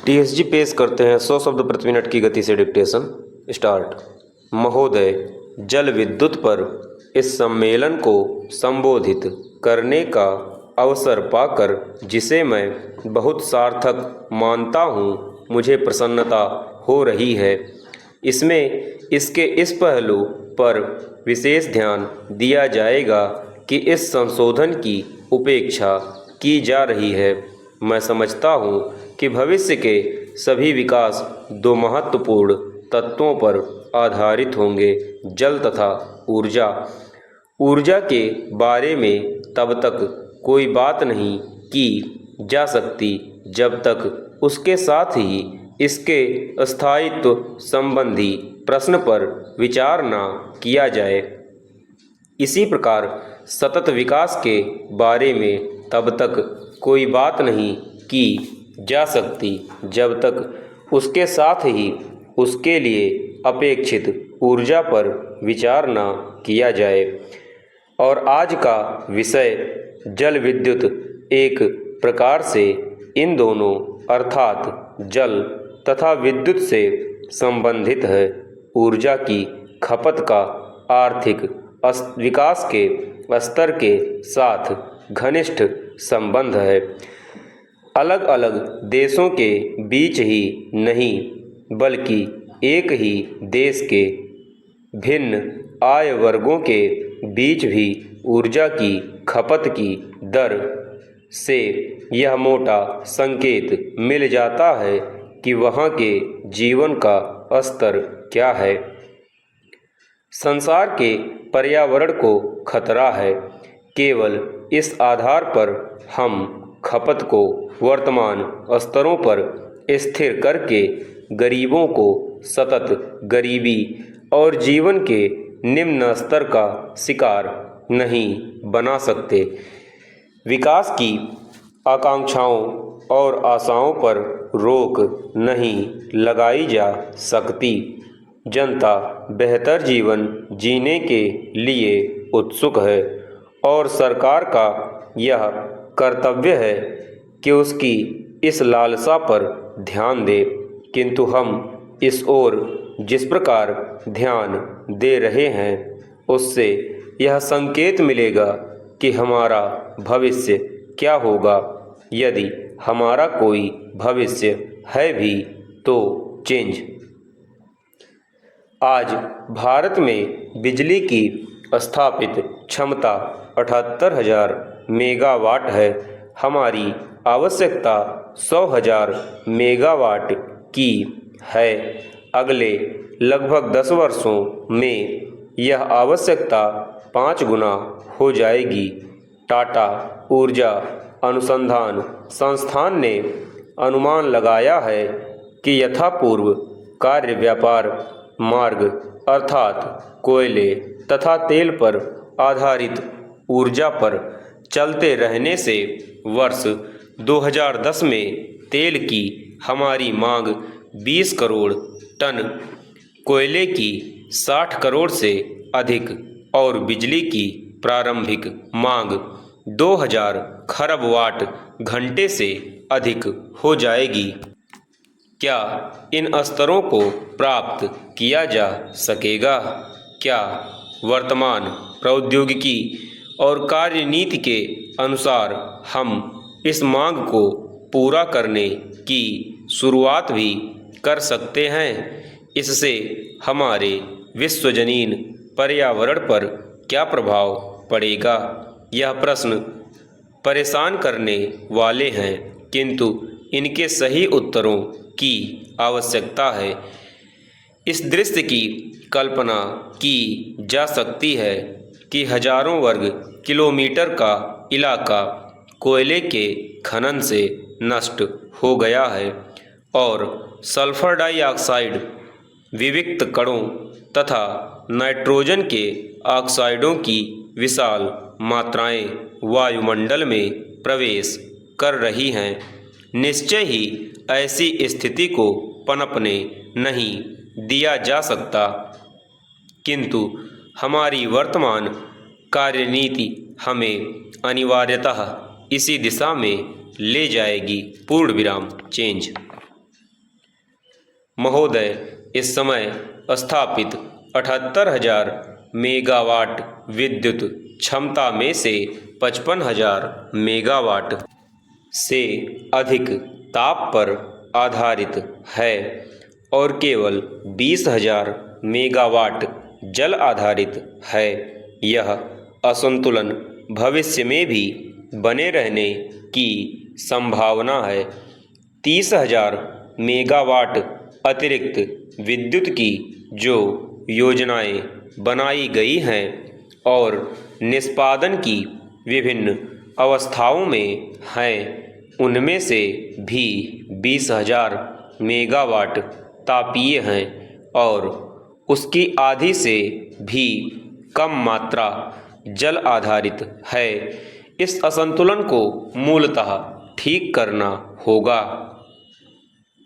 TSG पेश करते हैं 100 शब्द प्रति मिनट की गति से डिक्टेशन। स्टार्ट। महोदय, जल विद्युत पर इस सम्मेलन को संबोधित करने का अवसर पाकर जिसे मैं बहुत सार्थक मानता हूँ, मुझे प्रसन्नता हो रही है। इसमें इसके इस पहलू पर विशेष ध्यान दिया जाएगा कि इस संशोधन की उपेक्षा की जा रही है। मैं समझता हूँ कि भविष्य के सभी विकास दो महत्वपूर्ण तत्वों पर आधारित होंगे, जल तथा ऊर्जा। ऊर्जा के बारे में तब तक कोई बात नहीं की जा सकती जब तक उसके साथ ही इसके स्थायित्व संबंधी प्रश्न पर विचार न किया जाए। इसी प्रकार सतत विकास के बारे में तब तक कोई बात नहीं की जा सकती जब तक उसके साथ ही उसके लिए अपेक्षित ऊर्जा पर विचार न किया जाए। और आज का विषय जल विद्युत एक प्रकार से इन दोनों अर्थात जल तथा विद्युत से संबंधित है। ऊर्जा की खपत का आर्थिक विकास के स्तर के साथ घनिष्ठ संबंध है। अलग अलग देशों के बीच ही नहीं बल्कि एक ही देश के भिन्न आय वर्गों के बीच भी ऊर्जा की खपत की दर से यह मोटा संकेत मिल जाता है कि वहाँ के जीवन का स्तर क्या है। संसार के पर्यावरण को खतरा है। केवल इस आधार पर हम खपत को वर्तमान स्तरों पर स्थिर करके गरीबों को सतत गरीबी और जीवन के निम्न स्तर का शिकार नहीं बना सकते। विकास की आकांक्षाओं और आशाओं पर रोक नहीं लगाई जा सकती। जनता बेहतर जीवन जीने के लिए उत्सुक है और सरकार का यह कर्तव्य है कि उसकी इस लालसा पर ध्यान दे। किंतु हम इस ओर जिस प्रकार ध्यान दे रहे हैं उससे यह संकेत मिलेगा कि हमारा भविष्य क्या होगा, यदि हमारा कोई भविष्य है भी तो चेंज। आज भारत में बिजली की स्थापित क्षमता 78,000 मेगावाट है। हमारी आवश्यकता 100,000 मेगावाट की है। अगले लगभग 10 वर्षों में यह आवश्यकता 5 गुना हो जाएगी। टाटा ऊर्जा अनुसंधान संस्थान ने अनुमान लगाया है कि यथापूर्व कार्य व्यापार मार्ग अर्थात कोयले तथा तेल पर आधारित ऊर्जा पर चलते रहने से वर्ष 2010 में तेल की हमारी मांग 20 करोड़ टन, कोयले की 60 करोड़ से अधिक और बिजली की प्रारंभिक मांग 2000 खरब वाट घंटे से अधिक हो जाएगी। क्या इन स्तरों को प्राप्त किया जा सकेगा? क्या वर्तमान प्रौद्योगिकी और कार्यनीति के अनुसार हम इस मांग को पूरा करने की शुरुआत भी कर सकते हैं? इससे हमारे विश्वजनीन पर्यावरण पर क्या प्रभाव पड़ेगा? यह प्रश्न परेशान करने वाले हैं, किंतु इनके सही उत्तरों की आवश्यकता है। इस दृश्य की कल्पना की जा सकती है कि हजारों वर्ग किलोमीटर का इलाका कोयले के खनन से नष्ट हो गया है और सल्फर डाइऑक्साइड, विविक्त कणों तथा नाइट्रोजन के ऑक्साइडों की विशाल मात्राएं वायुमंडल में प्रवेश कर रही हैं। निश्चय ही ऐसी स्थिति को पनपने नहीं दिया जा सकता, किंतु हमारी वर्तमान कार्यनीति हमें अनिवार्यतः इसी दिशा में ले जाएगी। पूर्ण विराम चेंज। महोदय, इस समय स्थापित 78,000 मेगावाट विद्युत क्षमता में से 55,000 मेगावाट से अधिक ताप पर आधारित है और केवल 20,000 मेगावाट जल आधारित है। यह असंतुलन भविष्य में भी बने रहने की संभावना है। 30,000 मेगावाट अतिरिक्त विद्युत की जो योजनाएं बनाई गई हैं और निष्पादन की विभिन्न अवस्थाओं में हैं, उनमें से भी 20,000 मेगावाट तापीय हैं और उसकी आधी से भी कम मात्रा जल आधारित है। इस असंतुलन को मूलतः ठीक करना होगा।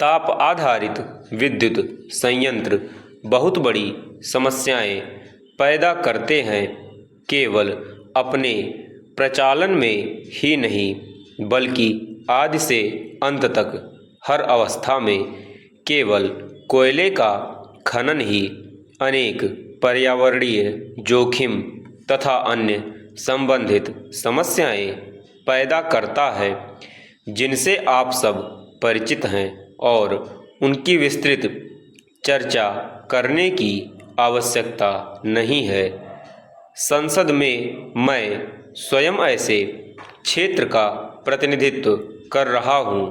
ताप आधारित विद्युत संयंत्र बहुत बड़ी समस्याएं पैदा करते हैं, केवल अपने प्रचालन में ही नहीं बल्कि आदि से अंत तक हर अवस्था में। केवल कोयले का खनन ही अनेक पर्यावरणीय जोखिम तथा अन्य संबंधित समस्याएं पैदा करता है, जिनसे आप सब परिचित हैं और उनकी विस्तृत चर्चा करने की आवश्यकता नहीं है। संसद में मैं स्वयं ऐसे क्षेत्र का प्रतिनिधित्व कर रहा हूँ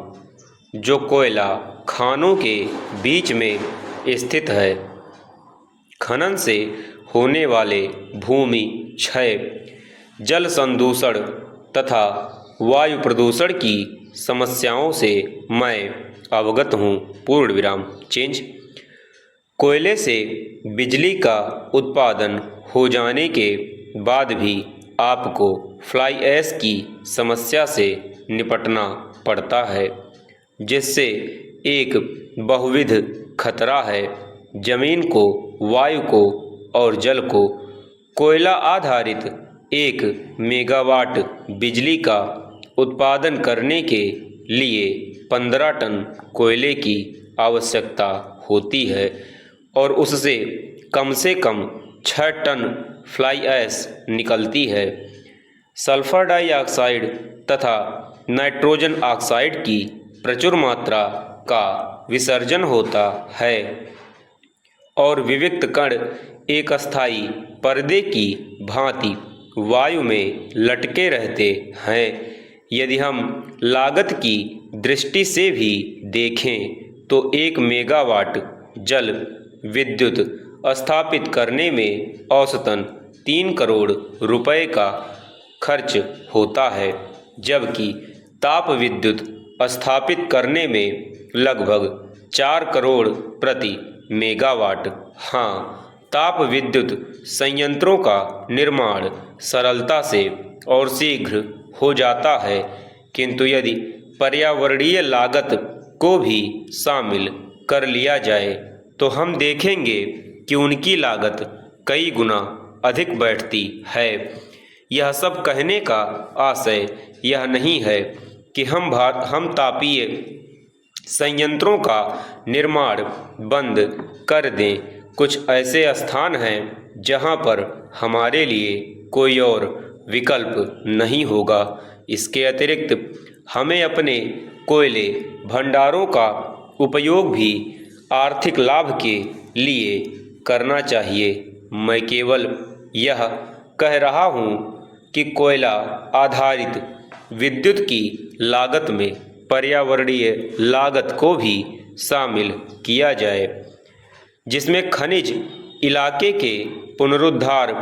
जो कोयला खानों के बीच में स्थित है। खनन से होने वाले भूमि क्षय, जल संदूषण तथा वायु प्रदूषण की समस्याओं से मैं अवगत हूँ। पूर्ण विराम चेंज। कोयले से बिजली का उत्पादन हो जाने के बाद भी आपको फ्लाई ऐश की समस्या से निपटना पड़ता है, जिससे एक बहुविध खतरा है। जमीन को, वायु को और जल को। कोयला आधारित 1 मेगावाट बिजली का उत्पादन करने के लिए 15 टन कोयले की आवश्यकता होती है और उससे कम 6 टन फ्लाई ऐश निकलती है। सल्फर डाइऑक्साइड तथा नाइट्रोजन ऑक्साइड की प्रचुर मात्रा का विसर्जन होता है और विविक्त कण एक अस्थायी पर्दे की भांति वायु में लटके रहते हैं। यदि हम लागत की दृष्टि से भी देखें तो 1 मेगावाट जल विद्युत स्थापित करने में औसतन 3 करोड़ रुपए का खर्च होता है, जबकि ताप विद्युत स्थापित करने में लगभग 4 करोड़ प्रति मेगावाट। हाँ, ताप विद्युत संयंत्रों का निर्माण सरलता से और शीघ्र हो जाता है, किंतु यदि पर्यावरणीय लागत को भी शामिल कर लिया जाए तो हम देखेंगे कि उनकी लागत कई गुना अधिक बैठती है। यह सब कहने का आशय यह नहीं है कि हम तापीय संयंत्रों का निर्माण बंद कर दें। कुछ ऐसे स्थान हैं जहां पर हमारे लिए कोई और विकल्प नहीं होगा। इसके अतिरिक्त हमें अपने कोयले भंडारों का उपयोग भी आर्थिक लाभ के लिए करना चाहिए। मैं केवल यह कह रहा हूँ कि कोयला आधारित विद्युत की लागत में पर्यावरणीय लागत को भी शामिल किया जाए, जिसमें खनिज इलाके के पुनरुद्धार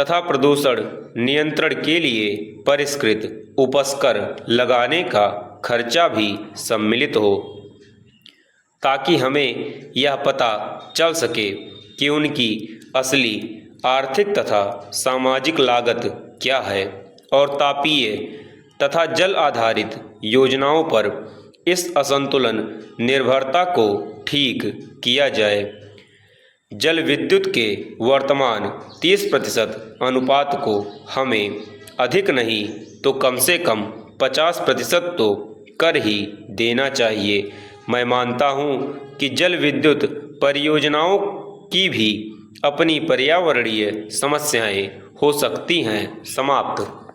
तथा प्रदूषण नियंत्रण के लिए परिष्कृत उपस्कर लगाने का खर्चा भी सम्मिलित हो, ताकि हमें यह पता चल सके कि उनकी असली आर्थिक तथा सामाजिक लागत क्या है और तापीय तथा जल आधारित योजनाओं पर इस असंतुलन निर्भरता को ठीक किया जाए। जल विद्युत के वर्तमान 30% अनुपात को हमें अधिक नहीं तो कम से कम 50% तो कर ही देना चाहिए। मैं मानता हूँ कि जल विद्युत परियोजनाओं की भी अपनी पर्यावरणीय समस्याएं हो सकती हैं। समाप्त।